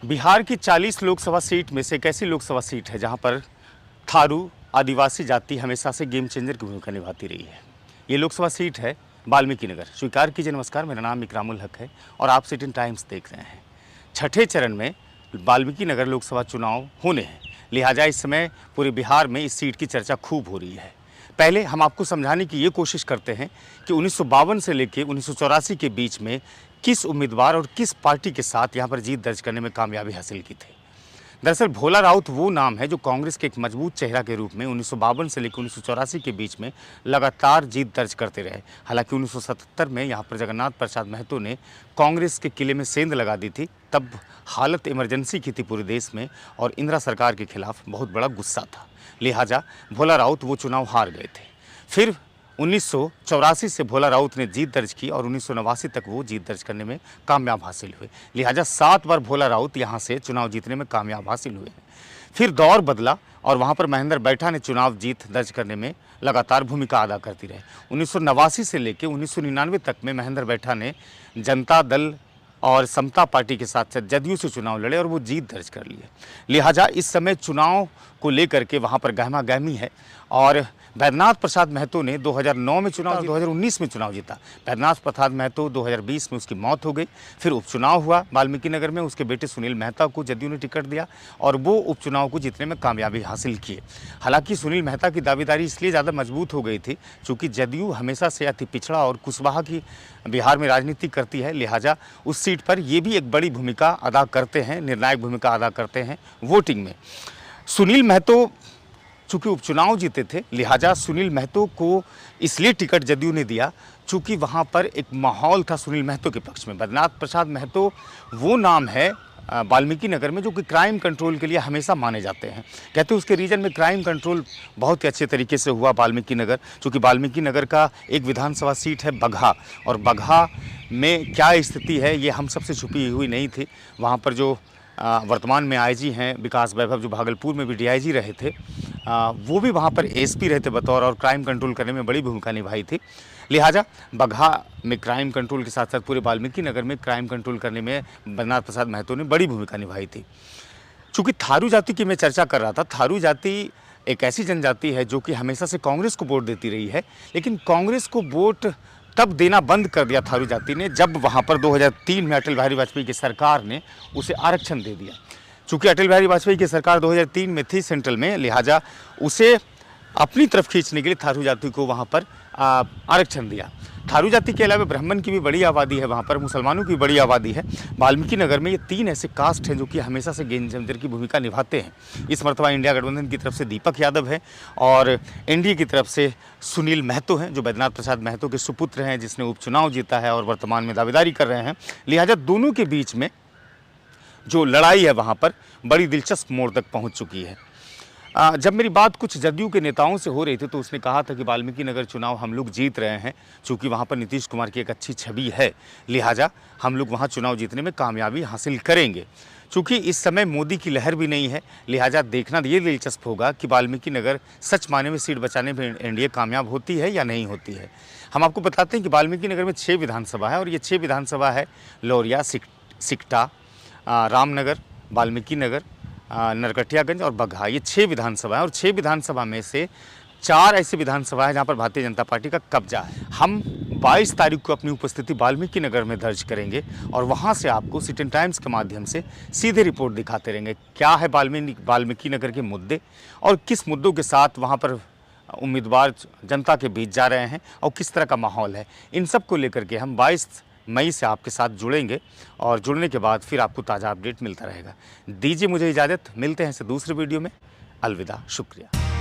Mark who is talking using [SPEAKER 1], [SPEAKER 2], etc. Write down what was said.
[SPEAKER 1] बिहार की 40 लोकसभा सीट में से एक ऐसी लोकसभा सीट है जहां पर थारू आदिवासी जाति हमेशा से गेम चेंजर की भूमिका निभाती रही है। ये लोकसभा सीट है वाल्मीकि नगर। स्वीकार कीजिए, नमस्कार, मेरा नाम इकरामुल हक है और आप सिटी टाइम्स देख रहे हैं। छठे चरण में वाल्मीकि नगर लोकसभा चुनाव होने हैं, लिहाजा इस समय पूरे बिहार में इस सीट की चर्चा खूब हो रही है। पहले हम आपको समझाने की ये कोशिश करते हैं कि 1952 से लेकर 1984 के बीच में किस उम्मीदवार और किस पार्टी के साथ यहाँ पर जीत दर्ज करने में कामयाबी हासिल की थी। दरअसल भोला राउत वो नाम है जो कांग्रेस के एक मजबूत चेहरा के रूप में 1952 से लेकर 1984 के बीच में लगातार जीत दर्ज करते रहे। हालांकि 1977 में यहाँ पर जगन्नाथ प्रसाद महतो ने कांग्रेस के किले में सेंध लगा दी थी। तब हालत इमरजेंसी की थी पूरे देश में और इंदिरा सरकार के खिलाफ बहुत बड़ा गुस्सा था, लिहाजा भोला राउत वो चुनाव हार गए थे। फिर 1984 से भोला राउत ने जीत दर्ज की और 1989 तक वो जीत दर्ज करने में कामयाब हासिल हुए। लिहाजा 7 बार भोला राउत यहाँ से चुनाव जीतने में कामयाब हासिल हुए। फिर दौर बदला और वहाँ पर महेंद्र बैठा ने चुनाव जीत दर्ज करने में लगातार भूमिका अदा करती रहे। 1989 से लेकर 1999 तक में महेंद्र बैठा ने जनता दल और समता पार्टी के साथ साथ जदयू से चुनाव लड़े और वो जीत दर्ज कर लिए। लिहाजा इस समय चुनाव को लेकर के वहाँ पर गहमा गहमी है और बैद्यनाथ प्रसाद महतो ने 2009 में चुनाव 2019 में चुनाव जीता। बैद्यनाथ प्रसाद महतो 2020 में उसकी मौत हो गई। फिर उपचुनाव हुआ वाल्मीकि नगर में, उसके बेटे सुनील मेहता को जदयू ने टिकट दिया और वो उपचुनाव को जीतने में कामयाबी हासिल किए। हालांकि सुनील मेहता की दावेदारी इसलिए ज़्यादा मजबूत हो गई थी चूँकि जदयू हमेशा से अति पिछड़ा और कुशवाहा की बिहार में राजनीति करती है, लिहाजा उस सीट पर ये भी एक बड़ी भूमिका अदा करते हैं, निर्णायक भूमिका अदा करते हैं वोटिंग में। सुनील महतो चूँकि उपचुनाव जीते थे, लिहाजा सुनील महतो को इसलिए टिकट जदयू ने दिया चूँकि वहाँ पर एक माहौल था सुनील महतो के पक्ष में। बैद्यनाथ प्रसाद महतो वो नाम है वाल्मीकि नगर में जो कि क्राइम कंट्रोल के लिए हमेशा माने जाते हैं। कहते हैं उसके रीजन में क्राइम कंट्रोल बहुत ही अच्छे तरीके से हुआ वाल्मीकि नगर, चूँकि वाल्मीकि नगर का एक विधानसभा सीट है बगहा, और बगहा में क्या स्थिति है ये हम सबसे छुपी हुई नहीं थी। वहाँ पर जो वर्तमान में आईजी हैं विकास वैभव, जो भागलपुर में भी डीआईजी रहे थे, वो भी वहाँ पर एसपी रहे थे बतौर और क्राइम कंट्रोल करने में बड़ी भूमिका निभाई थी। लिहाजा बगहा में क्राइम कंट्रोल के साथ साथ पूरे वाल्मीकि नगर में क्राइम कंट्रोल करने में बैद्यनाथ प्रसाद महतो ने बड़ी भूमिका निभाई थी। चूँकि थारू जाति की मैं चर्चा कर रहा था, थारू जाति एक ऐसी जनजाति है जो कि हमेशा से कांग्रेस को वोट देती रही है, लेकिन कांग्रेस को वोट तब देना बंद कर दिया थारू जाति ने जब वहाँ पर 2003 में अटल बिहारी वाजपेयी की सरकार ने उसे आरक्षण दे दिया। चूँकि अटल बिहारी वाजपेयी की सरकार 2003 में थी सेंट्रल में, लिहाजा उसे अपनी तरफ खींचने के लिए थारू जाति को वहाँ पर आरक्षण दिया। थारू जाति के अलावा ब्राह्मण की भी बड़ी आबादी है, वहाँ पर मुसलमानों की बड़ी आबादी है। वाल्मीकि नगर में ये 3 ऐसे कास्ट हैं जो कि हमेशा से गेम चेंजर की भूमिका निभाते हैं। इस मरतबा इंडिया गठबंधन की तरफ से दीपक यादव है और एनडीए की तरफ से सुनील महतो हैं जो बैद्यनाथ प्रसाद महतो के सुपुत्र हैं, जिसने उपचुनाव जीता है और वर्तमान में दावेदारी कर रहे हैं। लिहाजा दोनों के बीच में जो लड़ाई है वहाँ पर बड़ी दिलचस्प मोड़ तक पहुँच चुकी है। जब मेरी बात कुछ जदयू के नेताओं से हो रही थी तो उसने कहा था कि वाल्मीकि नगर चुनाव हम लोग जीत रहे हैं चूँकि वहाँ पर नीतीश कुमार की एक अच्छी छवि है, लिहाजा हम लोग वहाँ चुनाव जीतने में कामयाबी हासिल करेंगे। चूँकि इस समय मोदी की लहर भी नहीं है, लिहाजा देखना ये दिलचस्प होगा कि वाल्मीकि नगर सच माने में सीट बचाने में एनडीए कामयाब होती है या नहीं होती है। हम आपको बताते हैं कि वाल्मीकि नगर में 6 विधानसभा है और ये 6 विधानसभा है लौरिया, सिकटा, रामनगर, वाल्मीकि नगर, नरकटियागंज और बगहा। ये 6 विधानसभा है और 6 विधानसभा में से 4 ऐसी विधानसभा है जहाँ पर भारतीय जनता पार्टी का कब्जा है। हम 22 तारीख को अपनी उपस्थिति वाल्मीकि नगर में दर्ज करेंगे और वहाँ से आपको सिटी टाइम्स के माध्यम से सीधे रिपोर्ट दिखाते रहेंगे क्या है वाल्मीकि नगर के मुद्दे और किस मुद्दों के साथ वहाँ पर उम्मीदवार जनता के बीच जा रहे हैं और किस तरह का माहौल है। इन सब को लेकर के हम 22 मई से आपके साथ जुड़ेंगे और जुड़ने के बाद फिर आपको ताज़ा अपडेट मिलता रहेगा। दीजिए मुझे इजाज़त, मिलते हैं दूसरे वीडियो में। अलविदा, शुक्रिया।